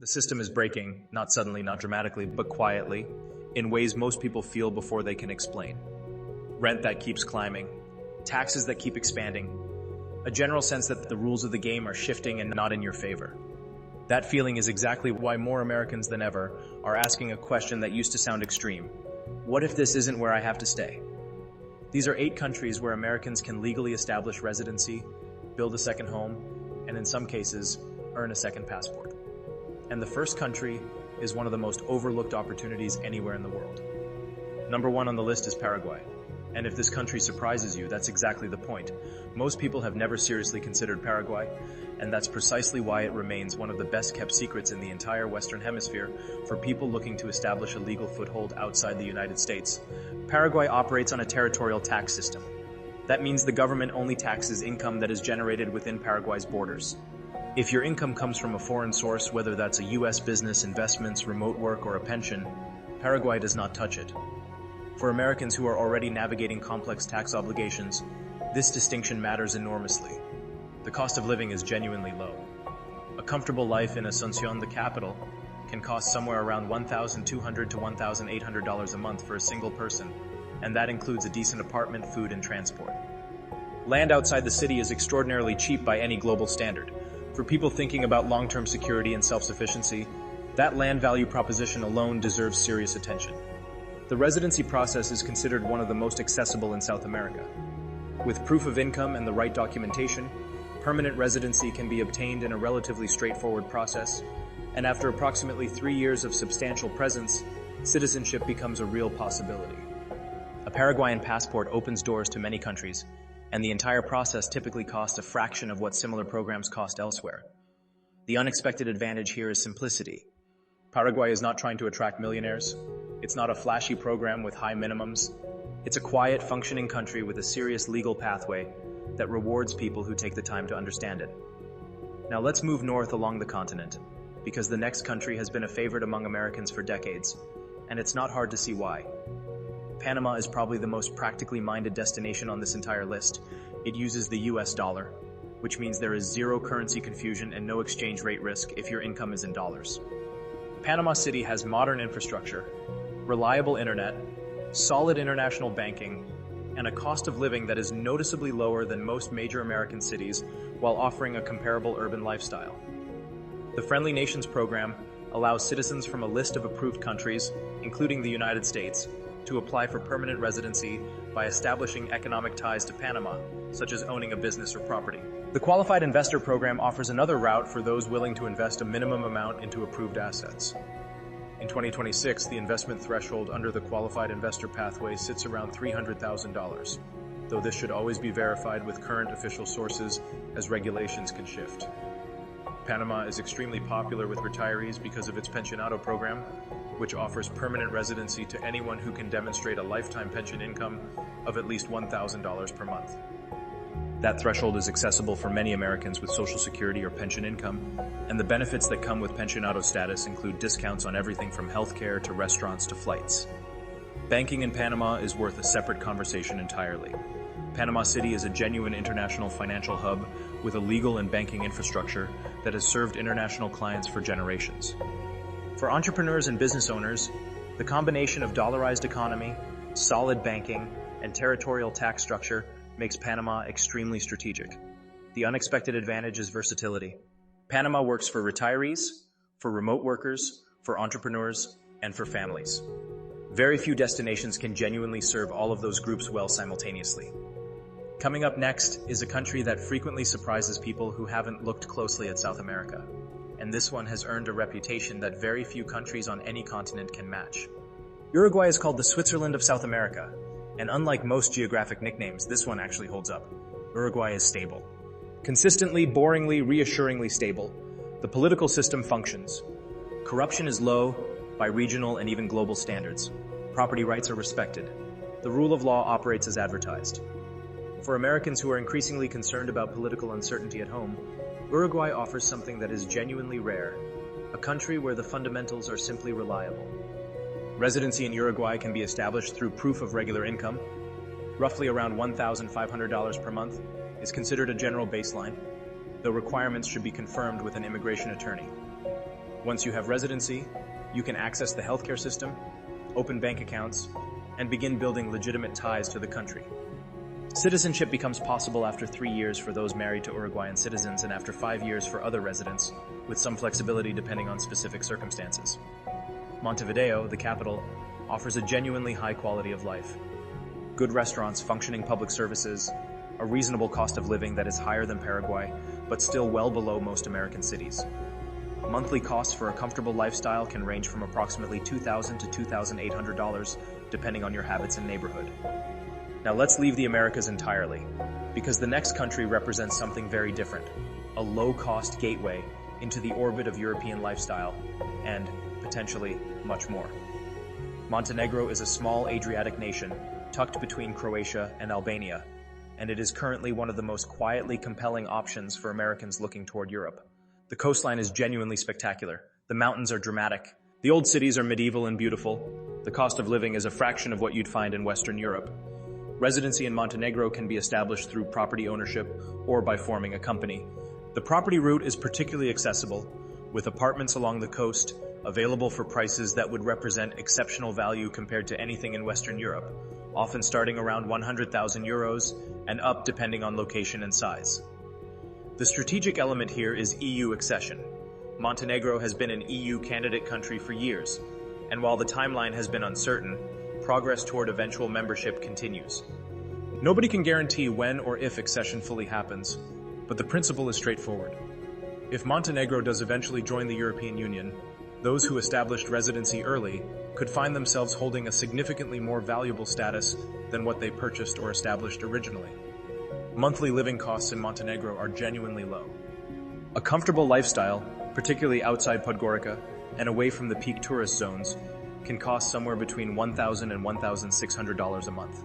The system is breaking, not suddenly, not dramatically, but quietly, in ways most people feel before they can explain. Rent that keeps climbing, taxes that keep expanding, a general sense that the rules of the game are shifting and not in your favor. That feeling is exactly why more Americans than ever are asking a question that used to sound extreme. What if this isn't where I have to stay? These are 8 countries where Americans can legally establish residency, build a second home, and in some cases, earn a second passport. And the first country is one of the most overlooked opportunities anywhere in the world. Number 1 on the list is Paraguay. And if this country surprises you, that's exactly the point. Most people have never seriously considered Paraguay, and that's precisely why it remains one of the best-kept secrets in the entire Western Hemisphere for people looking to establish a legal foothold outside the United States. Paraguay operates on a territorial tax system. That means the government only taxes income that is generated within Paraguay's borders. If your income comes from a foreign source, whether that's a U.S. business, investments, remote work, or a pension, Paraguay does not touch it. For Americans who are already navigating complex tax obligations, this distinction matters enormously. The cost of living is genuinely low. A comfortable life in Asunción, the capital, can cost somewhere around $1,200 to $1,800 a month for a single person, and that includes a decent apartment, food, and transport. Land outside the city is extraordinarily cheap by any global standard. For people thinking about long-term security and self-sufficiency, that land value proposition alone deserves serious attention. The residency process is considered one of the most accessible in South America. With proof of income and the right documentation, permanent residency can be obtained in a relatively straightforward process, and after approximately 3 years of substantial presence, citizenship becomes a real possibility. A Paraguayan passport opens doors to many countries, and the entire process typically costs a fraction of what similar programs cost elsewhere. The unexpected advantage here is simplicity. Paraguay is not trying to attract millionaires. It's not a flashy program with high minimums. It's a quiet, functioning country with a serious legal pathway that rewards people who take the time to understand it. Now let's move north along the continent, because the next country has been a favorite among Americans for decades, and it's not hard to see why. Panama is probably the most practically minded destination on this entire list. It uses the US dollar, which means there is zero currency confusion and no exchange rate risk if your income is in dollars. Panama City has modern infrastructure, reliable internet, solid international banking, and a cost of living that is noticeably lower than most major American cities while offering a comparable urban lifestyle. The Friendly Nations program allows citizens from a list of approved countries, including the United States, to apply for permanent residency by establishing economic ties to Panama, such as owning a business or property. The Qualified Investor Program offers another route for those willing to invest a minimum amount into approved assets. In 2026, the investment threshold under the Qualified Investor Pathway sits around $300,000, though this should always be verified with current official sources as regulations can shift. Panama is extremely popular with retirees because of its pensionado program, which offers permanent residency to anyone who can demonstrate a lifetime pension income of at least $1,000 per month. That threshold is accessible for many Americans with Social Security or pension income, and the benefits that come with pensionado status include discounts on everything from healthcare to restaurants to flights. Banking in Panama is worth a separate conversation entirely. Panama City is a genuine international financial hub with a legal and banking infrastructure that has served international clients for generations. For entrepreneurs and business owners, the combination of dollarized economy, solid banking, and territorial tax structure makes Panama extremely strategic. The unexpected advantage is versatility. Panama works for retirees, for remote workers, for entrepreneurs, and for families. Very few destinations can genuinely serve all of those groups well simultaneously. Coming up next is a country that frequently surprises people who haven't looked closely at South America. And this one has earned a reputation that very few countries on any continent can match. Uruguay is called the Switzerland of South America, and unlike most geographic nicknames, this one actually holds up. Uruguay is stable. Consistently, boringly, reassuringly stable, the political system functions. Corruption is low by regional and even global standards. Property rights are respected. The rule of law operates as advertised. For Americans who are increasingly concerned about political uncertainty at home, Uruguay offers something that is genuinely rare, a country where the fundamentals are simply reliable. Residency in Uruguay can be established through proof of regular income. Roughly around $1,500 per month is considered a general baseline, though requirements should be confirmed with an immigration attorney. Once you have residency, you can access the healthcare system, open bank accounts, and begin building legitimate ties to the country. Citizenship becomes possible after 3 years for those married to Uruguayan citizens and after 5 years for other residents, with some flexibility depending on specific circumstances. Montevideo, the capital, offers a genuinely high quality of life. Good restaurants, functioning public services, a reasonable cost of living that is higher than Paraguay, but still well below most American cities. Monthly costs for a comfortable lifestyle can range from approximately $2,000 to $2,800, depending on your habits and neighborhood. Now let's leave the Americas entirely, because the next country represents something very different, a low-cost gateway into the orbit of European lifestyle, and, potentially, much more. Montenegro is a small Adriatic nation tucked between Croatia and Albania, and it is currently one of the most quietly compelling options for Americans looking toward Europe. The coastline is genuinely spectacular. The mountains are dramatic. The old cities are medieval and beautiful. The cost of living is a fraction of what you'd find in Western Europe. Residency in Montenegro can be established through property ownership or by forming a company. The property route is particularly accessible, with apartments along the coast available for prices that would represent exceptional value compared to anything in Western Europe, often starting around 100,000 euros and up depending on location and size. The strategic element here is EU accession. Montenegro has been an EU candidate country for years, and while the timeline has been uncertain, progress toward eventual membership continues. Nobody can guarantee when or if accession fully happens, but the principle is straightforward. If Montenegro does eventually join the European Union, those who established residency early could find themselves holding a significantly more valuable status than what they purchased or established originally. Monthly living costs in Montenegro are genuinely low. A comfortable lifestyle, particularly outside Podgorica and away from the peak tourist zones, can cost somewhere between $1,000 and $1,600 a month.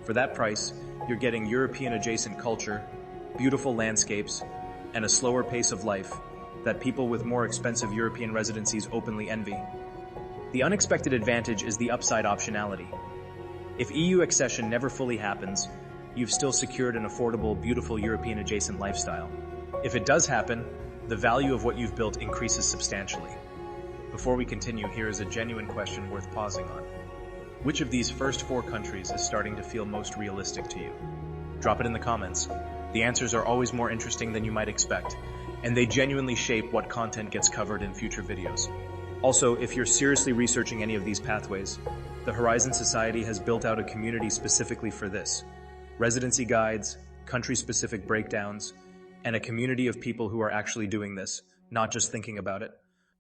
For that price, you're getting European-adjacent culture, beautiful landscapes, and a slower pace of life that people with more expensive European residencies openly envy. The unexpected advantage is the upside optionality. If EU accession never fully happens, you've still secured an affordable, beautiful European-adjacent lifestyle. If it does happen, the value of what you've built increases substantially. Before we continue, here is a genuine question worth pausing on. Which of these first 4 countries is starting to feel most realistic to you? Drop it in the comments. The answers are always more interesting than you might expect, and they genuinely shape what content gets covered in future videos. Also, if you're seriously researching any of these pathways, the Horizon Society has built out a community specifically for this. Residency guides, country-specific breakdowns, and a community of people who are actually doing this, not just thinking about it.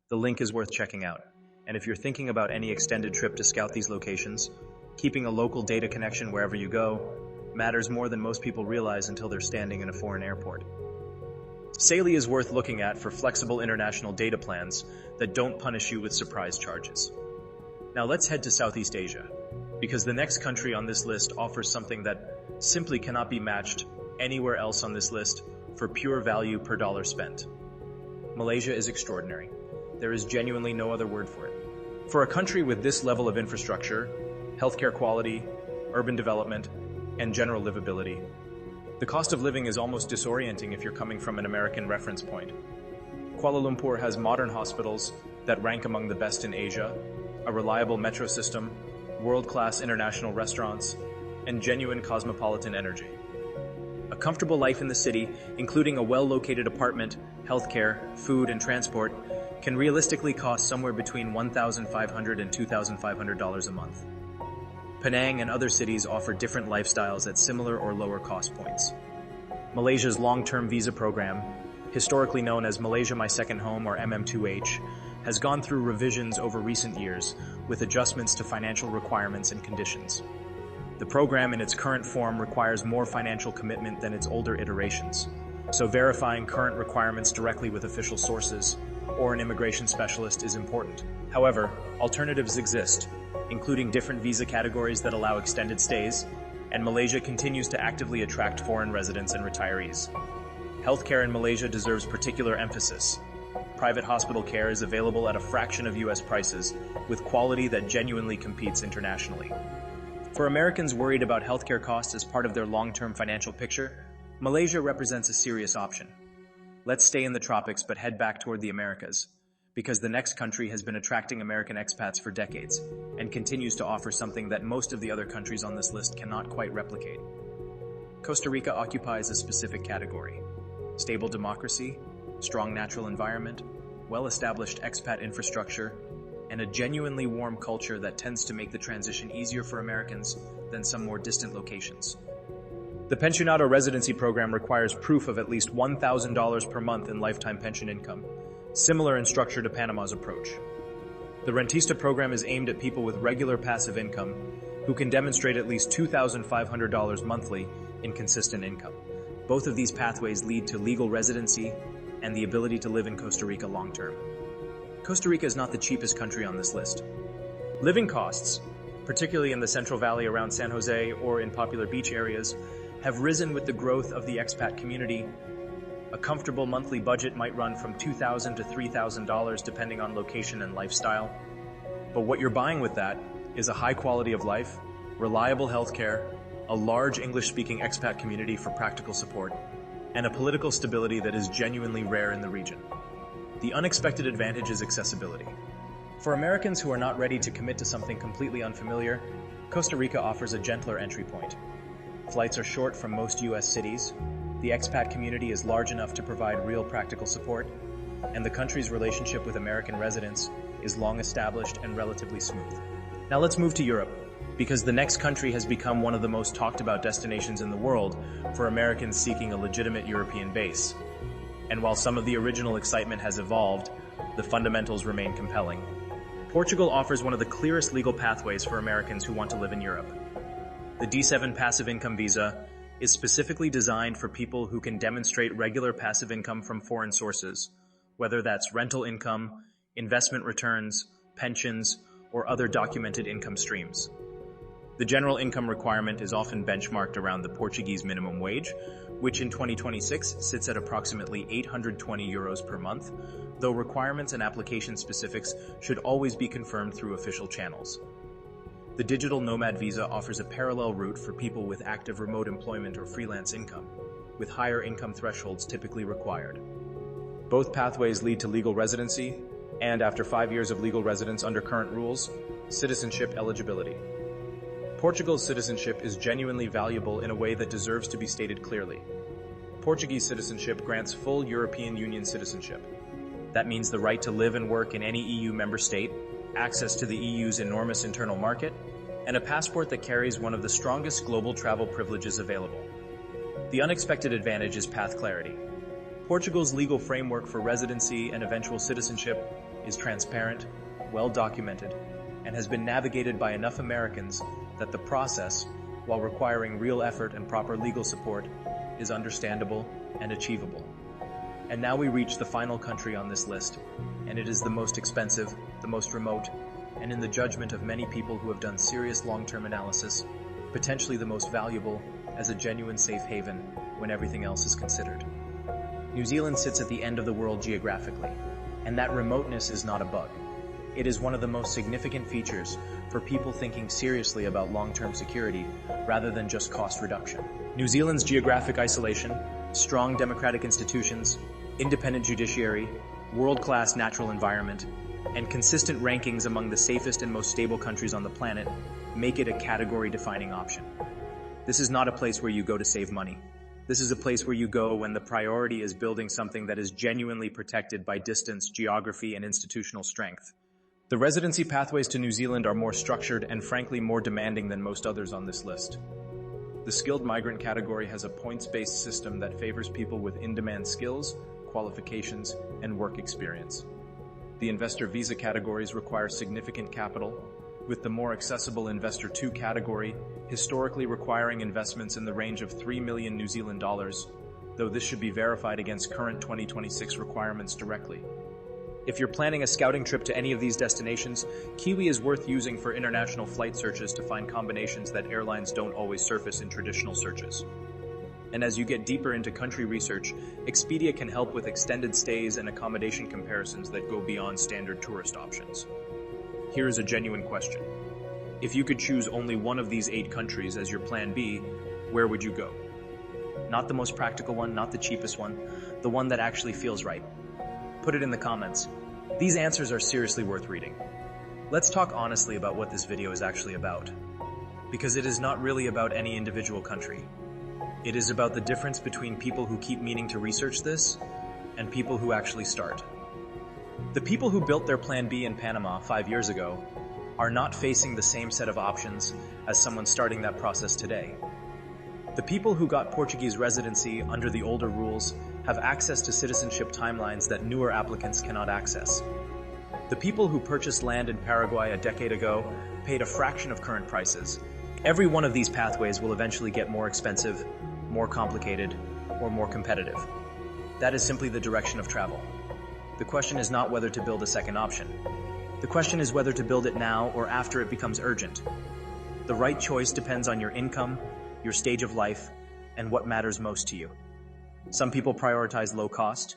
The link is worth checking out. And if you're thinking about any extended trip to scout these locations, keeping a local data connection wherever you go matters more than most people realize until they're standing in a foreign airport. Saili is worth looking at for flexible international data plans that don't punish you with surprise charges. Now let's head to Southeast Asia, because the next country on this list offers something that simply cannot be matched anywhere else on this list for pure value per dollar spent. Malaysia is extraordinary. There is genuinely no other word for it. For a country with this level of infrastructure, healthcare quality, urban development, and general livability, the cost of living is almost disorienting if you're coming from an American reference point. Kuala Lumpur has modern hospitals that rank among the best in Asia, a reliable metro system, world-class international restaurants, and genuine cosmopolitan energy. A comfortable life in the city, including a well-located apartment, healthcare, food, and transport, can realistically cost somewhere between $1,500 and $2,500 a month. Penang and other cities offer different lifestyles at similar or lower cost points. Malaysia's long-term visa program, historically known as Malaysia My Second Home or MM2H, has gone through revisions over recent years with adjustments to financial requirements and conditions. The program in its current form requires more financial commitment than its older iterations, so verifying current requirements directly with official sources or an immigration specialist is important. However, alternatives exist, including different visa categories that allow extended stays, and Malaysia continues to actively attract foreign residents and retirees. Healthcare in Malaysia deserves particular emphasis. Private hospital care is available at a fraction of US prices, with quality that genuinely competes internationally. For Americans worried about healthcare costs as part of their long-term financial picture, Malaysia represents a serious option. Let's stay in the tropics but head back toward the Americas, because the next country has been attracting American expats for decades and continues to offer something that most of the other countries on this list cannot quite replicate. Costa Rica occupies a specific category: stable democracy, strong natural environment, well-established expat infrastructure, and a genuinely warm culture that tends to make the transition easier for Americans than some more distant locations. The Pensionado Residency program requires proof of at least $1,000 per month in lifetime pension income, similar in structure to Panama's approach. The Rentista program is aimed at people with regular passive income who can demonstrate at least $2,500 monthly in consistent income. Both of these pathways lead to legal residency and the ability to live in Costa Rica long-term. Costa Rica is not the cheapest country on this list. Living costs, particularly in the Central Valley around San Jose or in popular beach areas, have risen with the growth of the expat community. A comfortable monthly budget might run from $2,000 to $3,000 depending on location and lifestyle. But what you're buying with that is a high quality of life, reliable healthcare, a large English-speaking expat community for practical support, and a political stability that is genuinely rare in the region. The unexpected advantage is accessibility. For Americans who are not ready to commit to something completely unfamiliar, Costa Rica offers a gentler entry point. Flights are short from most U.S. cities, the expat community is large enough to provide real practical support, and the country's relationship with American residents is long established and relatively smooth. Now let's move to Europe, because the next country has become one of the most talked about destinations in the world for Americans seeking a legitimate European base. And while some of the original excitement has evolved, the fundamentals remain compelling. Portugal offers one of the clearest legal pathways for Americans who want to live in Europe. The D7 passive income visa is specifically designed for people who can demonstrate regular passive income from foreign sources, whether that's rental income, investment returns, pensions, or other documented income streams. The general income requirement is often benchmarked around the Portuguese minimum wage, which in 2026 sits at approximately 820 euros per month, though requirements and application specifics should always be confirmed through official channels. The digital nomad visa offers a parallel route for people with active remote employment or freelance income, with higher income thresholds typically required. Both pathways lead to legal residency, and after 5 years of legal residence under current rules, citizenship eligibility. Portugal's citizenship is genuinely valuable in a way that deserves to be stated clearly. Portuguese citizenship grants full European Union citizenship. That means the right to live and work in any EU member state, access to the EU's enormous internal market, and a passport that carries one of the strongest global travel privileges available. The unexpected advantage is path clarity. Portugal's legal framework for residency and eventual citizenship is transparent, well documented, and has been navigated by enough Americans that the process, while requiring real effort and proper legal support, is understandable and achievable. And now we reach the final country on this list, and it is the most expensive, the most remote, and in the judgment of many people who have done serious long-term analysis, potentially the most valuable as a genuine safe haven when everything else is considered. New Zealand sits at the end of the world geographically, and that remoteness is not a bug. It is one of the most significant features for people thinking seriously about long-term security rather than just cost reduction. New Zealand's geographic isolation, strong democratic institutions, independent judiciary, world-class natural environment, and consistent rankings among the safest and most stable countries on the planet make it a category-defining option. This is not a place where you go to save money. This is a place where you go when the priority is building something that is genuinely protected by distance, geography, and institutional strength. The residency pathways to New Zealand are more structured and frankly more demanding than most others on this list. The skilled migrant category has a points-based system that favors people with in-demand skills, qualifications, and work experience. The investor visa categories require significant capital, with the more accessible Investor 2 category historically requiring investments in the range of 3 million New Zealand dollars, though this should be verified against current 2026 requirements directly. If you're planning a scouting trip to any of these destinations, Kiwi is worth using for international flight searches to find combinations that airlines don't always surface in traditional searches. And as you get deeper into country research, Expedia can help with extended stays and accommodation comparisons that go beyond standard tourist options. Here is a genuine question. If you could choose only one of these 8 countries as your plan B, where would you go? Not the most practical one, not the cheapest one, the one that actually feels right. Put it in the comments. These answers are seriously worth reading. Let's talk honestly about what this video is actually about. Because it is not really about any individual country. It is about the difference between people who keep meaning to research this and people who actually start. The people who built their Plan B in Panama 5 years ago are not facing the same set of options as someone starting that process today. The people who got Portuguese residency under the older rules have access to citizenship timelines that newer applicants cannot access. The people who purchased land in Paraguay a decade ago paid a fraction of current prices. Every one of these pathways will eventually get more expensive, more complicated, or more competitive. That is simply the direction of travel. The question is not whether to build a second option. The question is whether to build it now or after it becomes urgent. The right choice depends on your income, your stage of life, and what matters most to you. Some people prioritize low cost,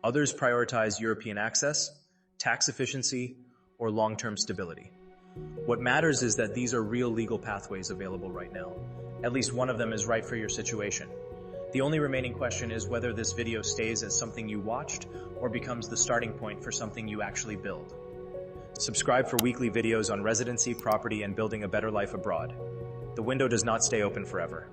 others prioritize European access, tax efficiency, or long-term stability. What matters is that these are real legal pathways available right now. At least one of them is right for your situation. The only remaining question is whether this video stays as something you watched or becomes the starting point for something you actually build. Subscribe for weekly videos on residency, property, and building a better life abroad. The window does not stay open forever.